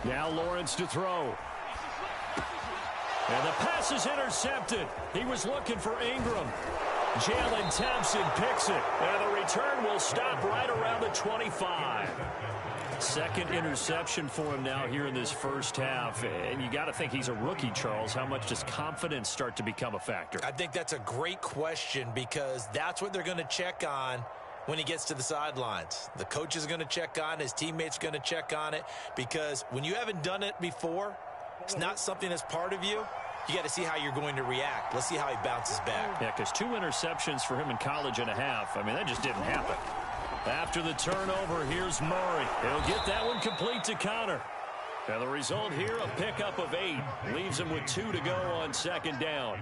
Now Lawrence to throw. And the pass is intercepted. He was looking for Ingram. Jalen Thompson picks it. And the return will stop right around the 25. Second interception for him now here in this first half. And you got to think he's a rookie, Charles. How much does confidence start to become a factor? I think that's a great question because that's what they're going to check on when he gets to the sidelines. The coach is going to check on it. His teammates are going to check on it because when you haven't done it before, it's not something that's part of you. You got to see how you're going to react. Let's see how he bounces back. Yeah, because 2 interceptions for him in college and a half. I mean, that just didn't happen. After the turnover, here's Murray. He'll get that one complete to Connor. And the result here, a pickup of 8. Leaves him with 2 to go on second down.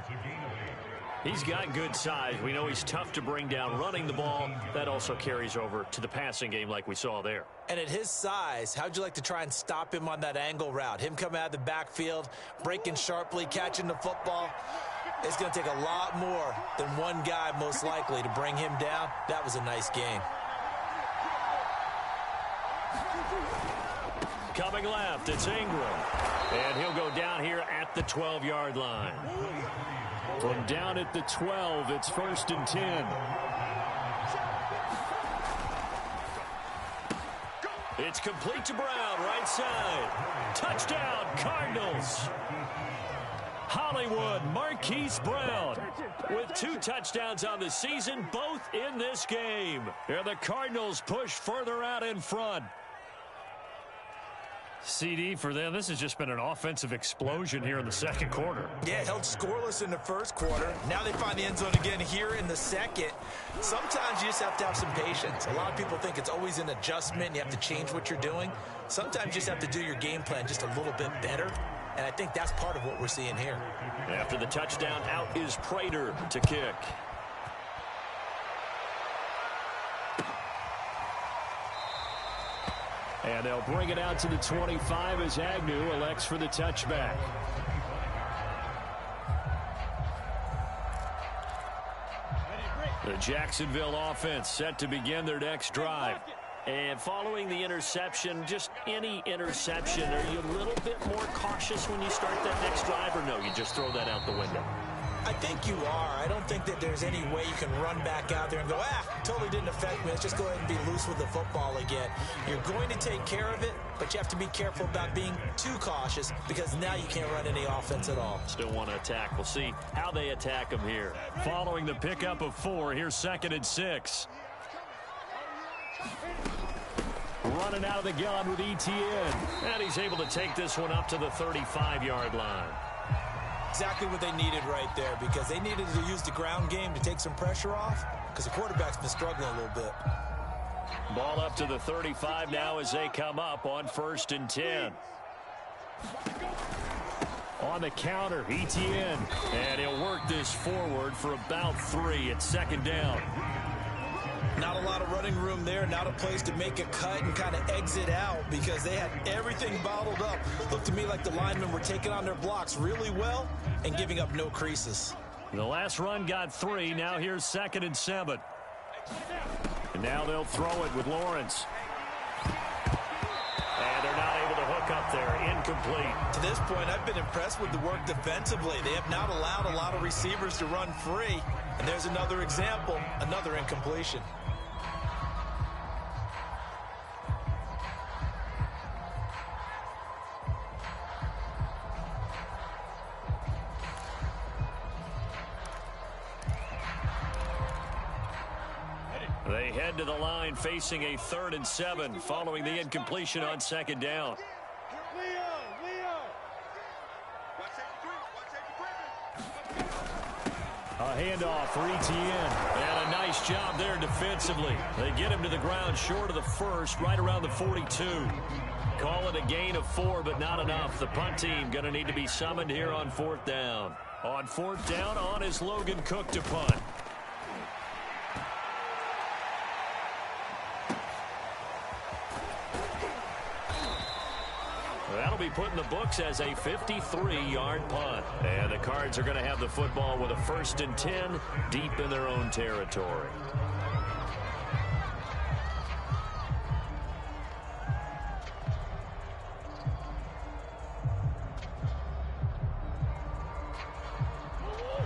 He's got good size. We know he's tough to bring down running the ball. That also carries over to the passing game like we saw there. And at his size, how'd you like to try and stop him on that angle route? Him coming out of the backfield, breaking sharply, catching the football. It's going to take a lot more than one guy most likely to bring him down. That was a nice game. Coming left, it's Ingram. And he'll go down here at the 12-yard line. From down at the 12, it's 1st and 10. It's complete to Brown, right side. Touchdown, Cardinals. Hollywood, Marquise Brown with 2 touchdowns on the season, both in this game. And the Cardinals push further out in front. CD for them, this has just been an offensive explosion here in the second quarter. Yeah, held scoreless in the first quarter. Now they find the end zone again here in the second. Sometimes you just have to have some patience. A lot of people think it's always an adjustment. You have to change what you're doing. Sometimes you just have to do your game plan just a little bit better. And I think that's part of what we're seeing here. After the touchdown, out is Prater to kick. And they'll bring it out to the 25 as Agnew elects for the touchback. The Jacksonville offense set to begin their next drive. And following the interception, just any interception, are you a little bit more cautious when you start that next drive, or no, you just throw that out the window? I think you are. I don't think that there's any way you can run back out there and go, totally didn't affect me. Let's just go ahead and be loose with the football again. You're going to take care of it, but you have to be careful about being too cautious because now you can't run any offense at all. Still want to attack. We'll see how they attack them here. Following the pickup of 4, here's 2nd and 6. Running out of the gun with Etienne. And he's able to take this one up to the 35-yard line. Exactly what they needed right there because they needed to use the ground game to take some pressure off because the quarterback's been struggling a little bit. Ball up to the 35 now as they come up on 1st and 10. On the counter, Etienne. And he'll work this forward for about 3 at 2nd down. Not a lot of running room there, not a place to make a cut and kind of exit out because they had everything bottled up. Looked to me like the linemen were taking on their blocks really well and giving up no creases. The last run got 3. Now here's 2nd and 7. And now they'll throw it with Lawrence. And they're not able to hook up there. Incomplete. To this point, I've been impressed with the work defensively. They have not allowed a lot of receivers to run free. And there's another example, another incompletion. They head to the line facing a 3rd and 7 following the incompletion on 2nd down. A handoff for Etienne. And a nice job there defensively. They get him to the ground short of the 1st, right around the 42. Call it a gain of 4, but not enough. The punt team going to need to be summoned here on 4th down. On 4th down, on is Logan Cook to punt. That'll be put in the books as a 53-yard punt. And the Cards are going to have the football with a 1st and 10 deep in their own territory.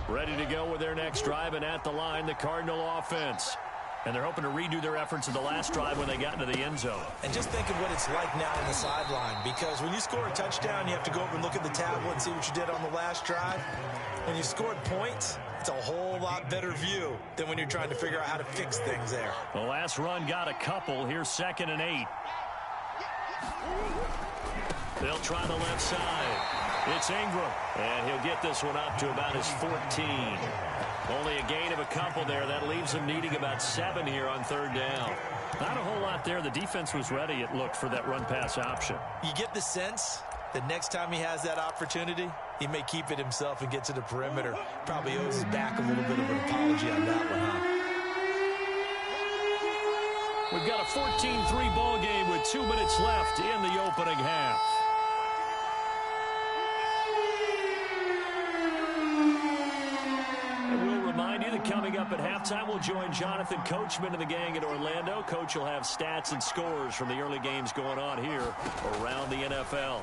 Ready to go with their next drive, and at the line, the Cardinal offense. And they're hoping to redo their efforts in the last drive when they got into the end zone. And just think of what it's like now on the sideline, because when you score a touchdown, you have to go over and look at the tablet and see what you did on the last drive. When you scored points, it's a whole lot better view than when you're trying to figure out how to fix things there. The last run got a couple. Here's 2nd and 8. They'll try the left side. It's Ingram, and he'll get this one up to about his 14. Only a gain of a couple there. That leaves him needing about 7 here on 3rd down. Not a whole lot there. The defense was ready, it looked, for that run-pass option. You get the sense that next time he has that opportunity, he may keep it himself and get to the perimeter. Probably owes his back a little bit of an apology on that one, huh? We've got a 14-3 ball game with 2 minutes left in the opening half. Coming up at halftime, we'll join Jonathan Coachman and the gang in Orlando. Coach will have stats and scores from the early games going on here around the NFL.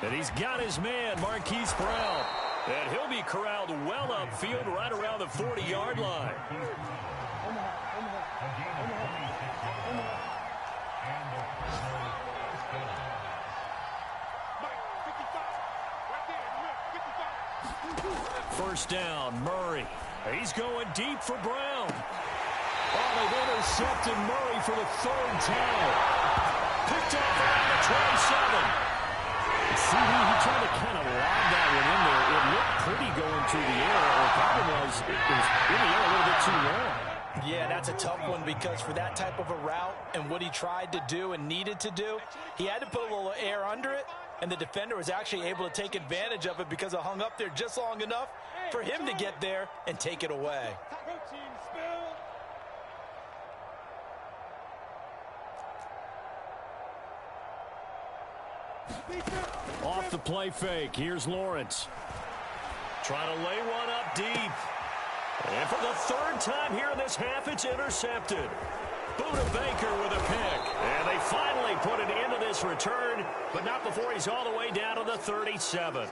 And he's got his man, Marquise Brown. And he'll be corralled well upfield right around the 40-yard line. First down, Murray. He's going deep for Brown. Oh, they've intercepted Murray for the 3rd time. Picked off around the 27. See, he tried to kind of lob that one in there. It looked pretty going through the air. The problem was it was in the air a little bit too long. Yeah, that's a tough one, because for that type of a route and what he tried to do and needed to do, he had to put a little air under it. And the defender was actually able to take advantage of it because it hung up there just long enough for him to get there and take it away. Off the play fake, here's Lawrence. Trying to lay one up deep. And for the 3rd time here in this half, it's intercepted. Buda Baker with a pick. And they finally put an end to this return, but not before he's all the way down to the 37.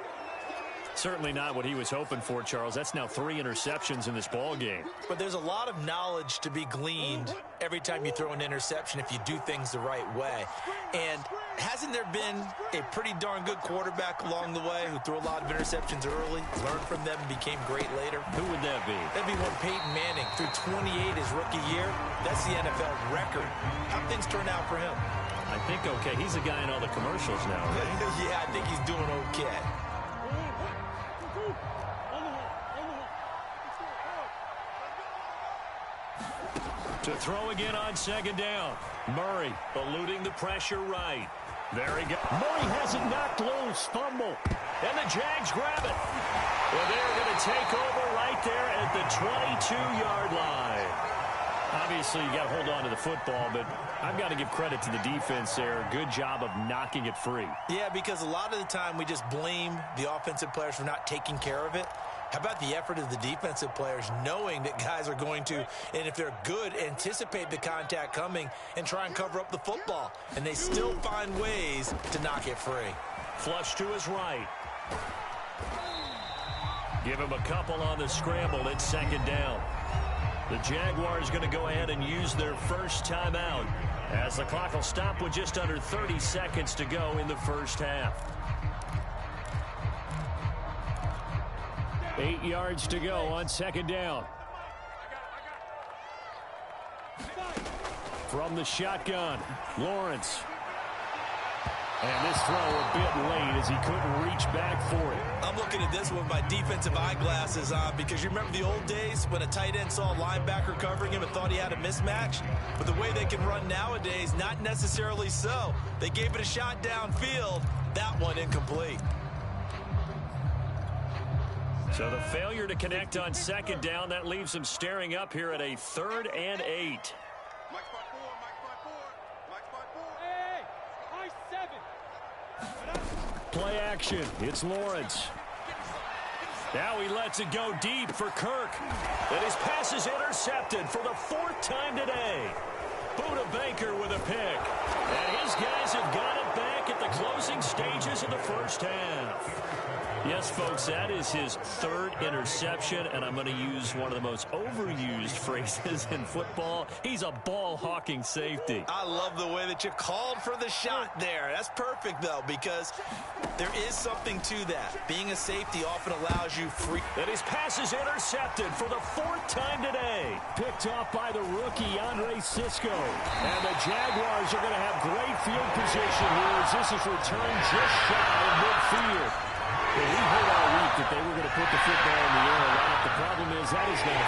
Certainly not what he was hoping for, Charles. That's now 3 interceptions in this ball game. But there's a lot of knowledge to be gleaned every time you throw an interception if you do things the right way. And hasn't there been a pretty darn good quarterback along the way who threw a lot of interceptions early, learned from them, and became great later? Who would that be? That'd be one Peyton Manning. Threw 28 his rookie year. That's the NFL record. How'd things turn out for him? I think okay. He's a guy in all the commercials now, right? Yeah, I think he's doing okay. To throw again on 2nd down. Murray eluding the pressure right. There he goes. Murray has it knocked loose. Fumble. And the Jags grab it. Well, they're going to take over right there at the 22-yard line. Obviously, you got to hold on to the football, but I've got to give credit to the defense there. Good job of knocking it free. Yeah, because a lot of the time we just blame the offensive players for not taking care of it. How about the effort of the defensive players knowing that guys are going to, and if they're good, anticipate the contact coming and try and cover up the football. And they still find ways to knock it free. Flush to his right. Give him a couple on the scramble. It's 2nd down. The Jaguars going to go ahead and use their first timeout as the clock will stop with just under 30 seconds to go in the first half. 8 yards to go on 2nd down. From the shotgun, Lawrence. And this throw a bit late as he couldn't reach back for it. I'm looking at this with my defensive eyeglasses on because you remember the old days when a tight end saw a linebacker covering him and thought he had a mismatch? But the way they can run nowadays, not necessarily so. They gave it a shot downfield. That one incomplete. So the failure to connect on 2nd down, that leaves him staring up here at a 3rd and 8. Play action. It's Lawrence. Now he lets it go deep for Kirk. And his pass is intercepted for the 4th time today. Buda Baker with a pick. And his guys have got it back at the closing stages of the first half. Yes, folks, that is his third interception, and I'm going to use one of the most overused phrases in football. He's a ball-hawking safety. I love the way that you called for the shot there. That's perfect, though, because there is something to that. Being a safety often allows you free. And his pass is intercepted for the fourth time today. Picked off by the rookie, Andre Sisco. And the Jaguars are going to have great field position here as this is returned just shy of midfield. Well, we heard all week that they were going to put the football in the air a lot. The problem is that is now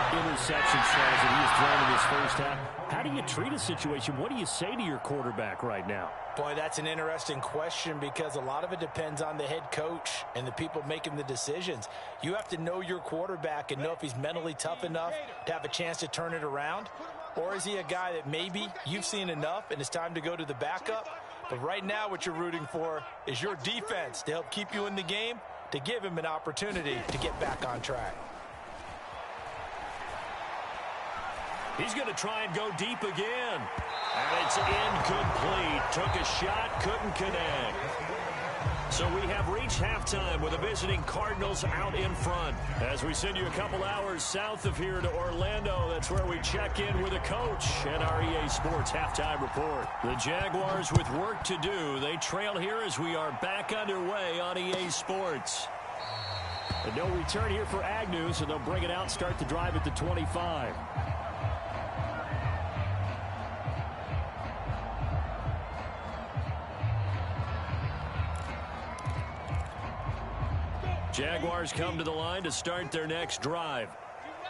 4 interception tries that he has thrown in this first half. How do you treat a situation? What do you say to your quarterback right now? Boy, that's an interesting question because a lot of it depends on the head coach and the people making the decisions. You have to know your quarterback and know if he's mentally tough enough to have a chance to turn it around. Or is he a guy that maybe you've seen enough and it's time to go to the backup? But right now what you're rooting for is your defense to help keep you in the game, to give him an opportunity to get back on track. He's going to try and go deep again. And it's incomplete. Took a shot, couldn't connect. So we have reached halftime with the visiting Cardinals out in front. As we send you a couple hours south of here to Orlando, that's where we check in with the coach and our EA Sports halftime report. The Jaguars with work to do. They trail here as we are back underway on EA Sports. And no return here for Agnew, so they'll bring it out, start the drive at the 25. Jaguars come to the line to start their next drive.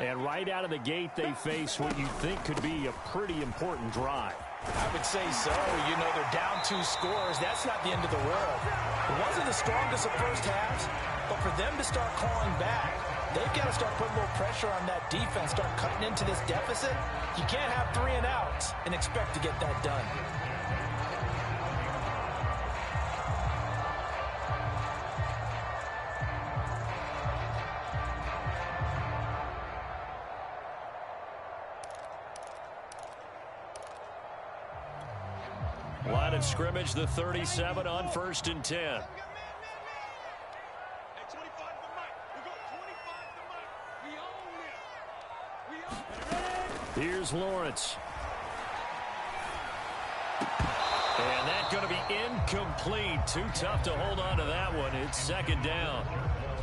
And right out of the gate, they face what you think could be a pretty important drive. I would say so. You know, they're down 2 scores. That's not the end of the world. It wasn't the strongest of first halves, but for them to start clawing back, they've got to start putting a little pressure on that defense, start cutting into this deficit. You can't have 3 and outs and expect to get that done. Line of scrimmage, the 37 on 1st and 10. Here's Lawrence. And that's going to be incomplete. Too tough to hold on to that one. It's 2nd down.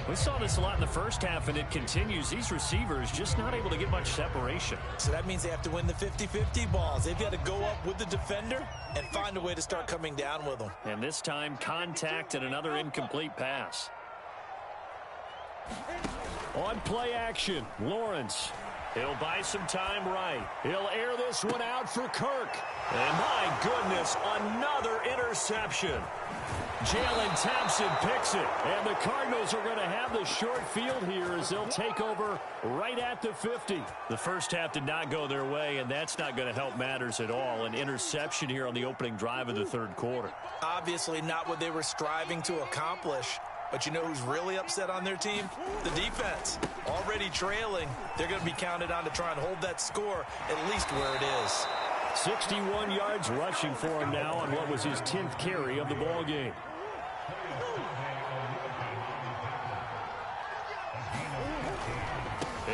We saw this a lot in the first half, and it continues. These receivers just not able to get much separation. So that means they have to win the 50-50 balls. They've got to go up with the defender and find a way to start coming down with them. And this time, contact and another incomplete pass. On play action, Lawrence. He'll buy some time right. He'll air this one out for Kirk. And my goodness, another interception. Jalen Thompson picks it. And the Cardinals are going to have the short field here as they'll take over right at the 50. The first half did not go their way, and that's not going to help matters at all. An interception here on the opening drive of the 3rd quarter. Obviously not what they were striving to accomplish. But you know who's really upset on their team? The defense. Already trailing. They're going to be counted on to try and hold that score at least where it is. 61 yards rushing for him now on what was his 10th carry of the ball game.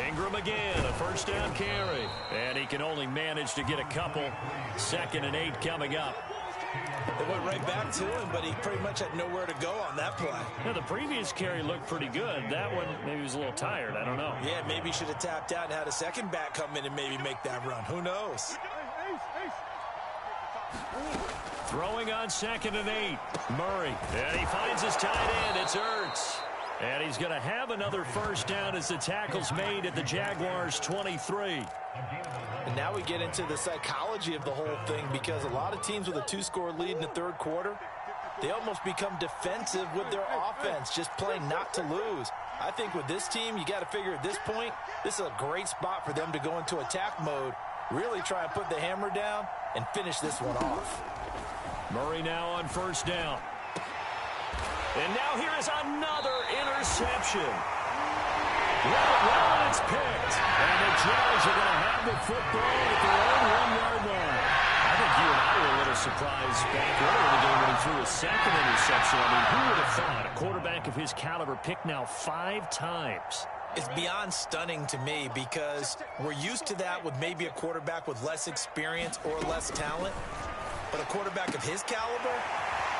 Ingram again, a 1st down carry. And he can only manage to get a couple. 2nd and 8 coming up. They went right back to him, but he pretty much had nowhere to go on that play. Now, the previous carry looked pretty good. That one, maybe he was a little tired. I don't know. Yeah, maybe he should have tapped out and had a second back come in and maybe make that run. Who knows? Throwing on 2nd and 8. Murray. And he finds his tight end. It's Ertz. And he's going to have another 1st down as the tackle's made at the Jaguars' 23. And now we get into the psychology of the whole thing because a lot of teams with a 2-score lead in the 3rd quarter, they almost become defensive with their offense, just playing not to lose. I think with this team, you got to figure at this point, this is a great spot for them to go into attack mode, really try and put the hammer down and finish this one off. Murray now on 1st down. And now here is another interception. Well, it's picked. And the Jags are going to have the football at their own 1-yard line. I think you and I were a little surprise back earlier in the game when he threw a second interception. I mean, who would have thought a quarterback of his caliber picked now 5 times? It's beyond stunning to me because we're used to that with maybe a quarterback with less experience or less talent. But a quarterback of his caliber,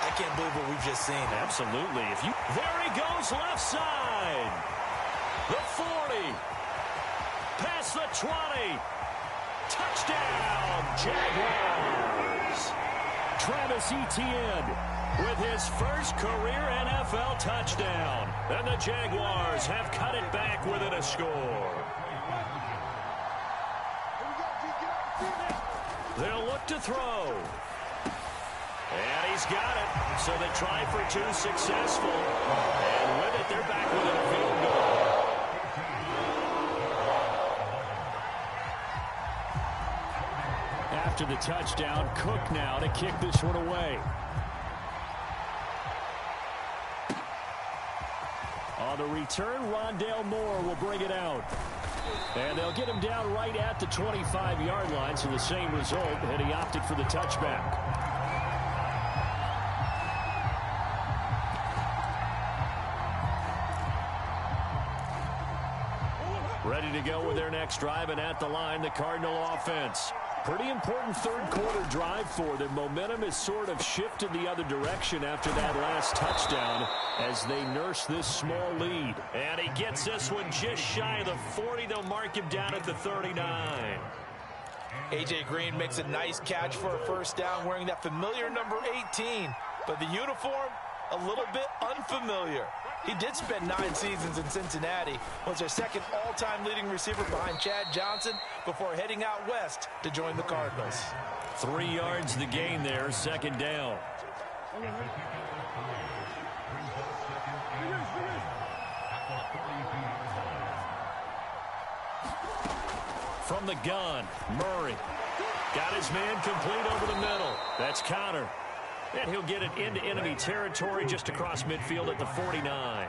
I can't believe what we've just seen. Absolutely. There he goes left side. The 40. Past the 20. Touchdown, Jaguars. Travis Etienne with his first career NFL touchdown. And the Jaguars have cut it back within a score. They'll look to throw. And he's got it. So they try for 2 successful. And with it, they're back within a field goal. After the touchdown, Cook now to kick this one away. On the return, Rondale Moore will bring it out. And they'll get him down right at the 25-yard line, so the same result, and he opted for the touchback. Ready to go with their next drive, and at the line, the Cardinal offense. Pretty important third-quarter drive for them. Momentum has sort of shifted the other direction after that last touchdown as they nurse this small lead. And he gets this one just shy of the 40. They'll mark him down at the 39. A.J. Green makes a nice catch for a first down wearing that familiar number 18. But the uniform, a little bit unfamiliar. He did spend 9 seasons in Cincinnati, was their second all-time leading receiver behind Chad Johnson before heading out west to join the Cardinals. 3 yards the gain there, second down. From the gun, Murray got his man complete over the middle. That's Connor. And he'll get it into enemy territory just across midfield at the 49.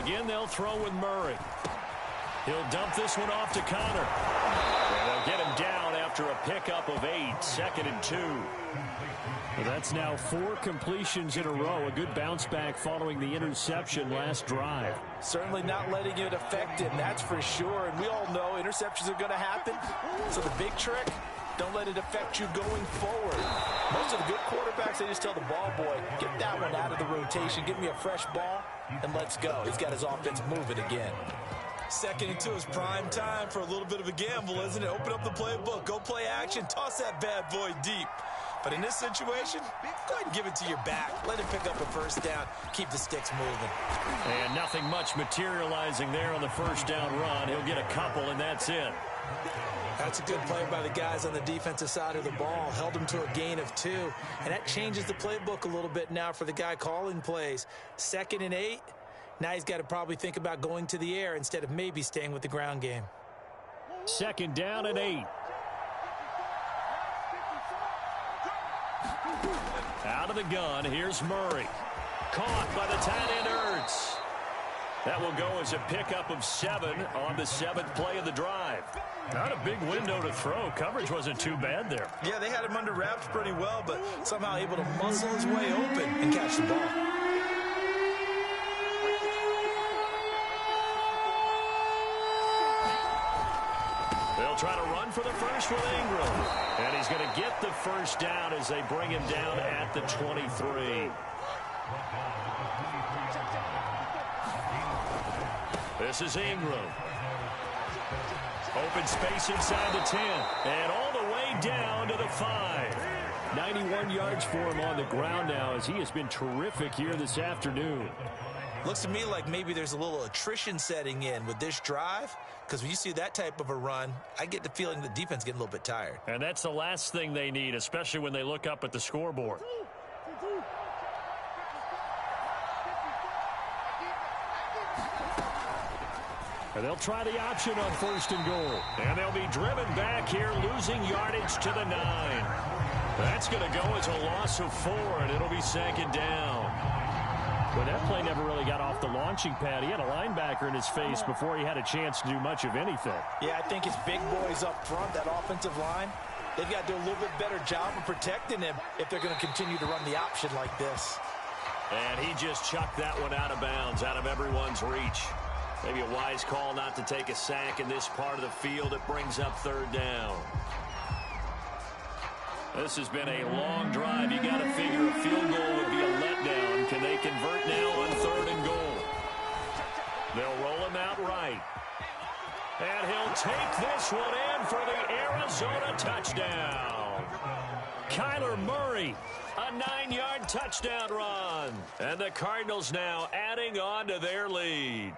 Again, they'll throw with Murray. He'll dump this one off to Connor. And they'll get him down after a pickup of 8, 2nd and 2. Well, that's now 4 completions in a row. A good bounce back following the interception last drive. Certainly not letting it affect him, that's for sure. And we all know interceptions are going to happen. So the big trick, don't let it affect you going forward. Most of the good quarterbacks, they just tell the ball boy, get that one out of the rotation, give me a fresh ball, and let's go. He's got his offense moving again. 2nd and 2 is prime time for a little bit of a gamble, isn't it? Open up the playbook, go play action, toss that bad boy deep. But in this situation, go ahead and give it to your back. Let him pick up a first down. Keep the sticks moving. And nothing much materializing there on the first down run. He'll get a couple, and that's it. That's a good play by the guys on the defensive side of the ball. Held him to a gain of 2. And that changes the playbook a little bit now for the guy calling plays. 2nd and 8. Now he's got to probably think about going to the air instead of maybe staying with the ground game. 2nd down and 8. Out of the gun, here's Murray. Caught by the tight end Ertz. That will go as a pickup of 7 on the 7th play of the drive. Not a big window to throw. Coverage wasn't too bad there. Yeah, they had him under wraps pretty well, but somehow able to muscle his way open and catch the ball. They'll try to run for the first with Ingram. And he's going to get the first down as they bring him down at the 23. This is Ingram. Open space inside the 10. And all the way down to the 5. 91 yards for him on the ground now as he has been terrific here this afternoon. Looks to me like maybe there's a little attrition setting in with this drive, because when you see that type of a run, I get the feeling the defense getting a little bit tired. And that's the last thing they need, especially when they look up at the scoreboard. And they'll try the option on 1st and goal. And they'll be driven back here, losing yardage to the 9. That's going to go as a loss of 4, and it'll be 2nd down. But that play never really got off the launching pad. He had a linebacker in his face before he had a chance to do much of anything. Yeah, I think his big boys up front, that offensive line, they've got to do a little bit better job of protecting him if they're going to continue to run the option like this. And he just chucked that one out of bounds, out of everyone's reach. Maybe a wise call not to take a sack in this part of the field. It brings up third down. This has been a long drive. You got to figure a field goal would be a letdown. Can they convert now on third and goal? They'll roll him out right. And he'll take this one in for the Arizona touchdown. Kyler Murray, a 9-yard touchdown run. And the Cardinals now adding on to their lead.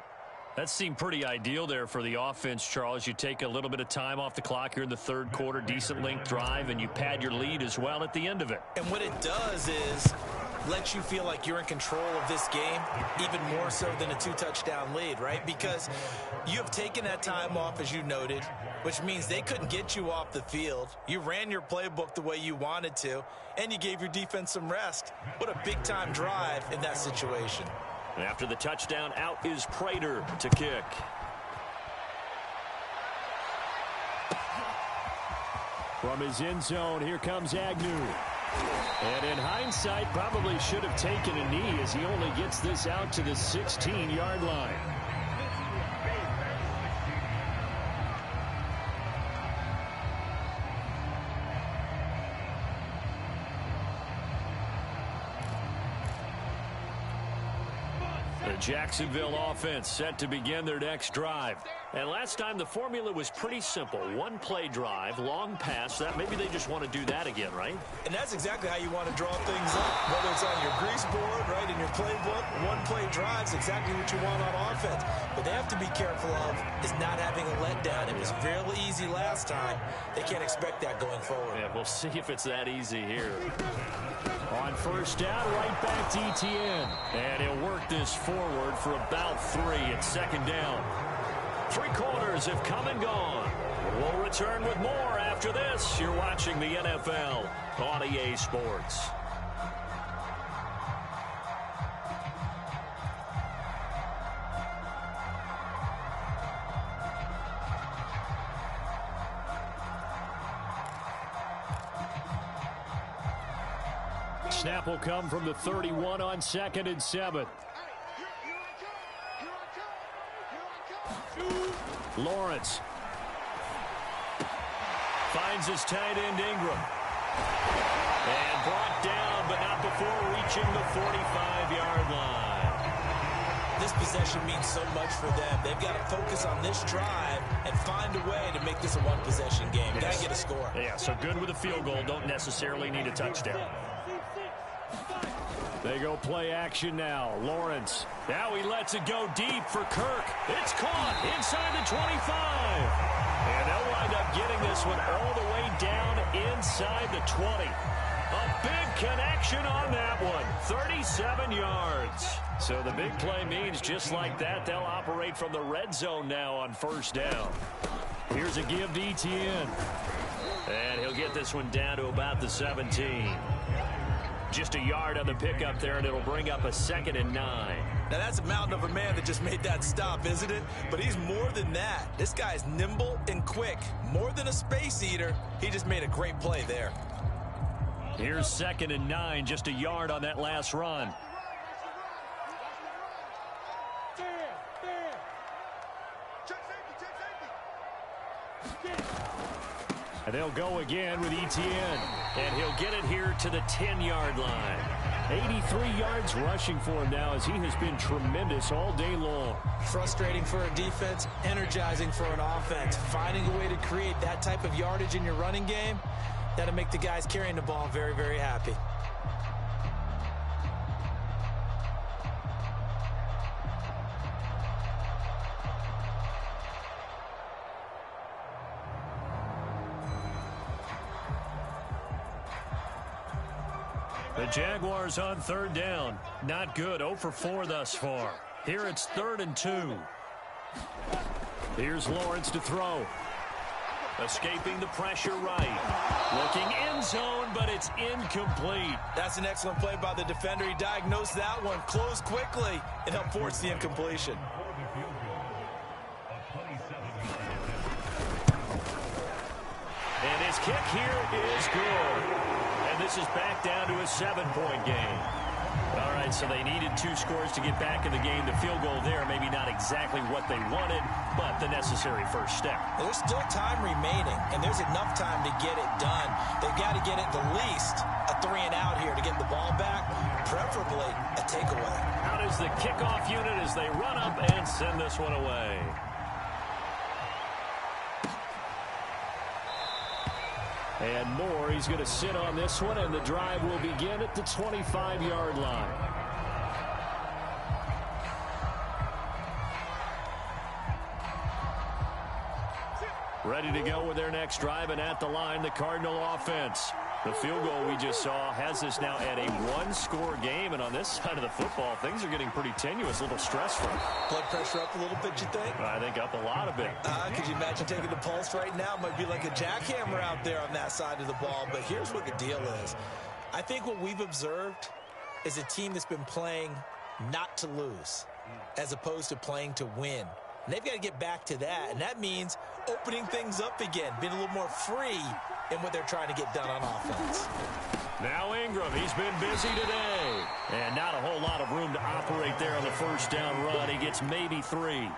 That seemed pretty ideal there for the offense, Charles. You take a little bit of time off the clock here in the third quarter, decent length drive, and you pad your lead as well at the end of it. And what it does is let you feel like you're in control of this game, even more so than a 2-touchdown lead, right? Because you have taken that time off, as you noted, which means they couldn't get you off the field. You ran your playbook the way you wanted to, and you gave your defense some rest. What a big-time drive in that situation. And after the touchdown, out is Prater to kick. From his end zone, here comes Agnew. And in hindsight, probably should have taken a knee as he only gets this out to the 16-yard line. The Jacksonville offense set to begin their next drive. And last time the formula was pretty simple. One play drive, long pass. That maybe they just want to do that again, right? And that's exactly how you want to draw things up. Whether it's on your grease board, right, in your playbook, one play drive's exactly what you want on offense. But they have to be careful of is not having a letdown. It was really easy last time. They can't expect that going forward. Yeah, we'll see if it's that easy here. On first down, right back to Etienne. And he'll work this forward for about 3. It's second down. 3 quarters have come and gone. We'll return with more after this. You're watching the NFL on EA Sports. Snap will come from the 31 on 2nd and 7. Lawrence finds his tight end Ingram. And brought down, but not before reaching the 45-yard line. This possession means so much for them. They've got to focus on this drive and find a way to make this a one-possession game. Got to get a score. Yeah, so good with a field goal. Don't necessarily need a touchdown. They go play action now. Lawrence. Now he lets it go deep for Kirk. It's caught inside the 25. And they'll wind up getting this one all the way down inside the 20. A big connection on that one. 37 yards. So the big play means just like that, they'll operate from the red zone now on first down. Here's a give to Etienne. And he'll get this one down to about the 17. Just a yard on the pickup there, and it'll bring up a 2nd and 9. Now, that's a mountain of a man that just made that stop, isn't it? But he's more than that. This guy's nimble and quick. More than a space eater. He just made a great play there. Here's 2nd and 9, just a yard on that last run. And they'll go again with Etienne. And he'll get it here to the 10-yard line. 83 yards rushing for him now as he has been tremendous all day long. Frustrating for a defense, energizing for an offense. Finding a way to create that type of yardage in your running game, that'll make the guys carrying the ball very, very happy. The Jaguars on third down. Not good. 0 for 4 thus far. Here it's 3rd and 2. Here's Lawrence to throw. Escaping the pressure right. Looking end zone, but it's incomplete. That's an excellent play by the defender. He diagnosed that one, closed quickly, and helped force the incompletion. And his kick here is good. And this is back down to a 7-point game. All right, so they needed 2 scores to get back in the game. The field goal there, maybe not exactly what they wanted, but the necessary first step. There's still time remaining, and there's enough time to get it done. They've got to get it the least a 3-and-out here to get the ball back, preferably a takeaway. Out is the kickoff unit as they run up and send this one away. And Moore, he's going to sit on this one, and the drive will begin at the 25-yard line. Ready to go with their next drive, and at the line, the Cardinal offense. The field goal we just saw has us now at a 1-score game, and on this side of the football, things are getting pretty tenuous, a little stressful. Blood pressure up a little bit, you think? I think up a lot of it. Could you imagine taking the pulse right now? It might be like a jackhammer out there on that side of the ball, but here's what the deal is. I think what we've observed is a team that's been playing not to lose as opposed to playing to win. And they've got to get back to that, and that means opening things up again, being a little more free in what they're trying to get done on offense. Now Ingram, he's been busy today. And not a whole lot of room to operate there on the first down run. He gets maybe 3.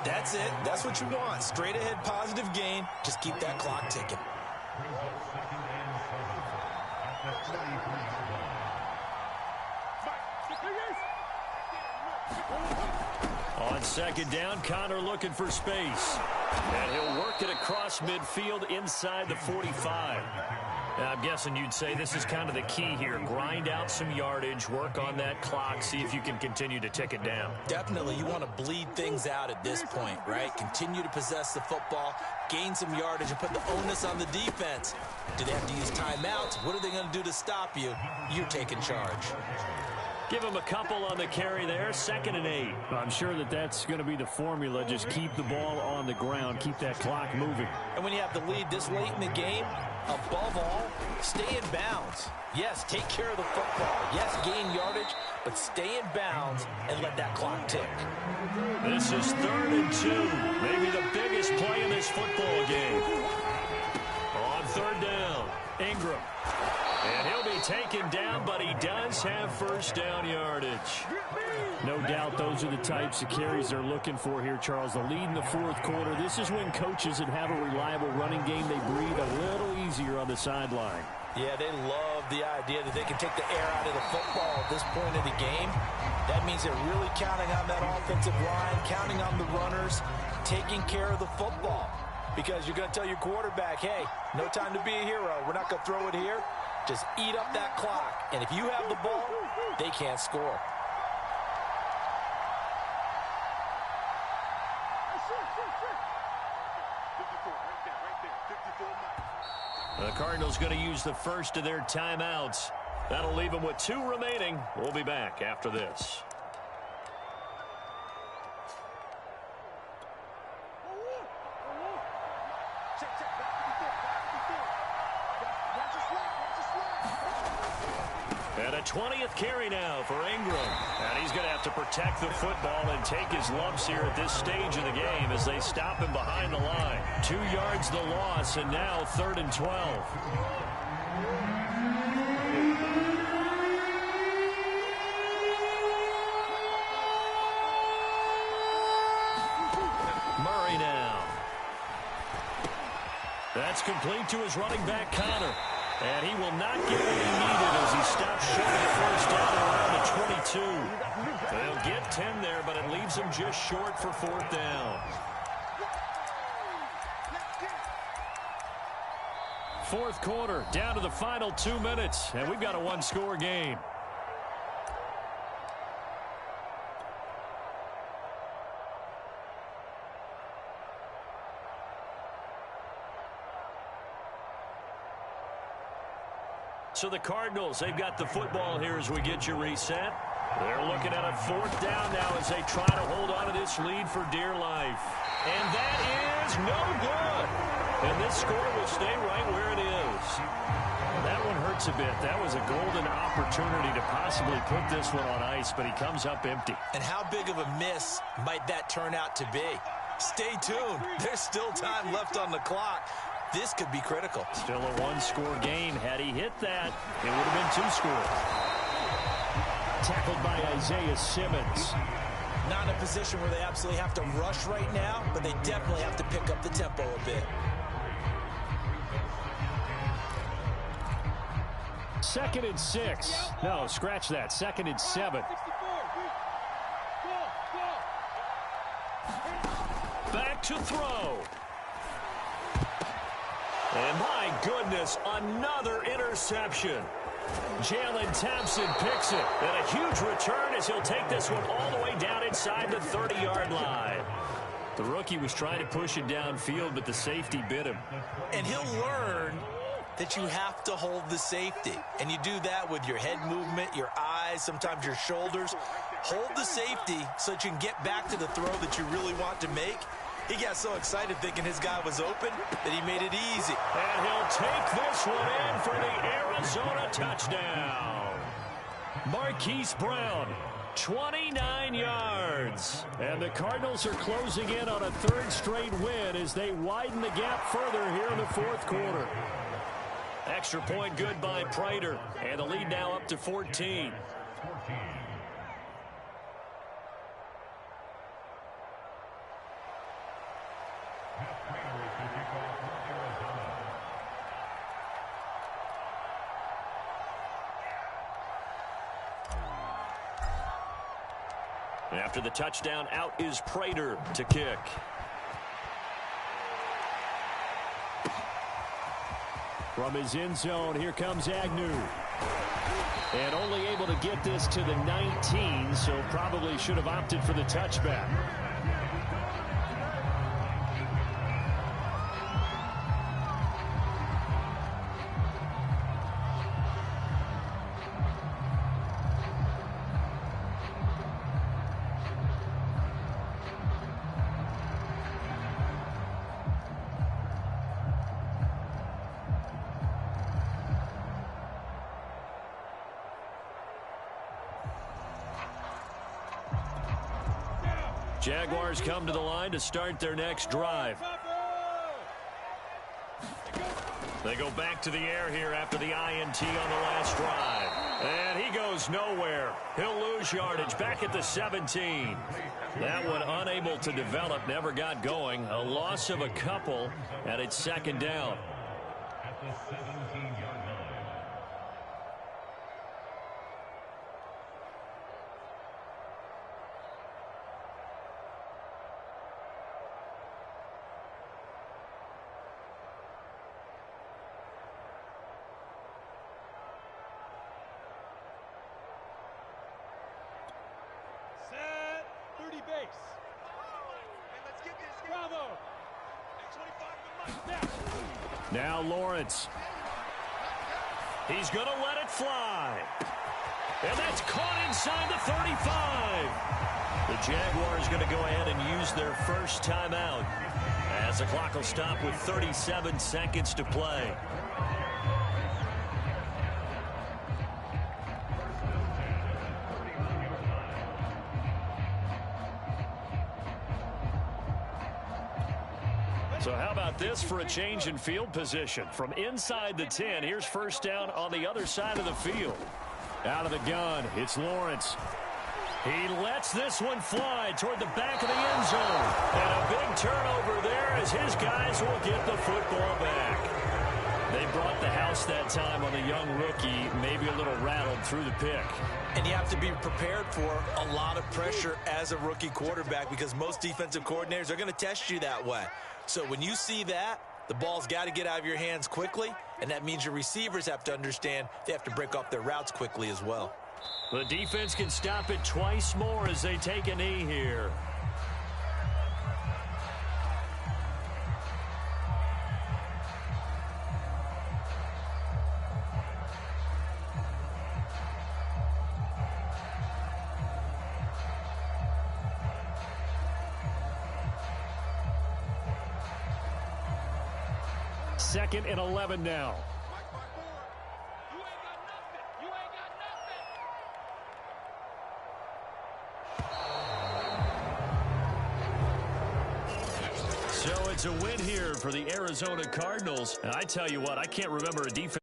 That's it. That's what you want. Straight ahead positive gain. Just keep that clock ticking. On second down, Connor looking for space. And he'll work it across midfield inside the 45. Now, I'm guessing you'd say this is kind of the key here. Grind out some yardage, work on that clock, see if you can continue to tick it down. Definitely. You want to bleed things out at this point, right? Continue to possess the football, gain some yardage, and put the onus on the defense. Do they have to use timeouts? What are they going to do to stop you? You're taking charge. Give him a couple on the carry there, 2nd and 8. I'm sure that's going to be the formula. Just keep the ball on the ground, keep that clock moving. And when you have the lead this late in the game, above all, stay in bounds. Yes, take care of the football. Yes, gain yardage, but stay in bounds and let that clock tick. This is 3rd and 2. Maybe the biggest play in this football game. On 3rd down, Ingram. And he'll be taken down, but he does have first down yardage. No doubt those are the types of carries they're looking for here, Charles. The lead in the 4th quarter. This is when coaches that have a reliable running game, they breathe a little easier on the sideline. Yeah, they love the idea that they can take the air out of the football at this point of the game. That means they're really counting on that offensive line, counting on the runners, taking care of the football. Because you're going to tell your quarterback, hey, no time to be a hero. We're not going to throw it here. Just eat up that clock. And if you have the ball, they can't score. The Cardinals going to use the first of their timeouts. That'll leave them with 2 remaining. We'll be back after this. And a 20th carry now for Ingram. And he's going to have to protect the football and take his lumps here at this stage of the game as they stop him behind the line. 2 yards the loss, and now 3rd and 12. Murray now. That's complete to his running back, Connor. And he will not get what he needed as he stops short of first down around the 22. They'll get 10 there, but it leaves him just short for 4th down. 4th quarter, down to the final 2 minutes, and we've got a 1-score game. So the Cardinals, they've got the football here as we get you reset. They're looking at a 4th down now as they try to hold on to this lead for dear life. And that is no good. And this score will stay right where it is. That one hurts a bit. That was a golden opportunity to possibly put this one on ice, but he comes up empty. And how big of a miss might that turn out to be? Stay tuned. There's still time left on the clock. This could be critical. Still a one-score game. Had he hit that, it would have been 2 scores. Tackled by Isaiah Simmons. Not in a position where they absolutely have to rush right now, but they definitely have to pick up the tempo a bit. 2nd and 6. No, scratch that. 2nd and 7. Back to throw. And my goodness, another interception. Jalen Thompson picks it. And a huge return as he'll take this one all the way down inside the 30-yard line. The rookie was trying to push it downfield, but the safety bit him. And he'll learn that you have to hold the safety. And you do that with your head movement, your eyes, sometimes your shoulders. Hold the safety so that you can get back to the throw that you really want to make. He got so excited thinking his guy was open that he made it easy. And he'll take this one in for the Arizona touchdown. Marquise Brown, 29 yards. And the Cardinals are closing in on a 3rd straight win as they widen the gap further here in the 4th quarter. Extra point good by Prater. And the lead now up to 14. After the touchdown, out is Prater to kick. From his end zone, here comes Agnew. And only able to get this to the 19, so probably should have opted for the touchback. Jaguars come to the line to start their next drive. They go back to the air here after the INT on the last drive. And he goes nowhere. He'll lose yardage back at the 17. That one unable to develop, never got going. A loss of a couple, and it's 2nd down. At the 17-yard line. Now Lawrence. He's going to let it fly. And that's caught inside the 35. The Jaguars going to go ahead and use their first timeout as the clock will stop with 37 seconds to play. So how about this for a change in field position? From inside the 10, here's first down on the other side of the field. Out of the gun, it's Lawrence. He lets this one fly toward the back of the end zone. And a big turnover there as his guys will get the football back. They brought the house that time on the young rookie, maybe a little rattled through the pick. And you have to be prepared for a lot of pressure as a rookie quarterback because most defensive coordinators are going to test you that way. So when you see that, the ball's got to get out of your hands quickly, and that means your receivers have to understand they have to break off their routes quickly as well. The defense can stop it twice more as they take a knee here. 2nd and 11 now. So it's a win here for the Arizona Cardinals. And I tell you what, I can't remember a defense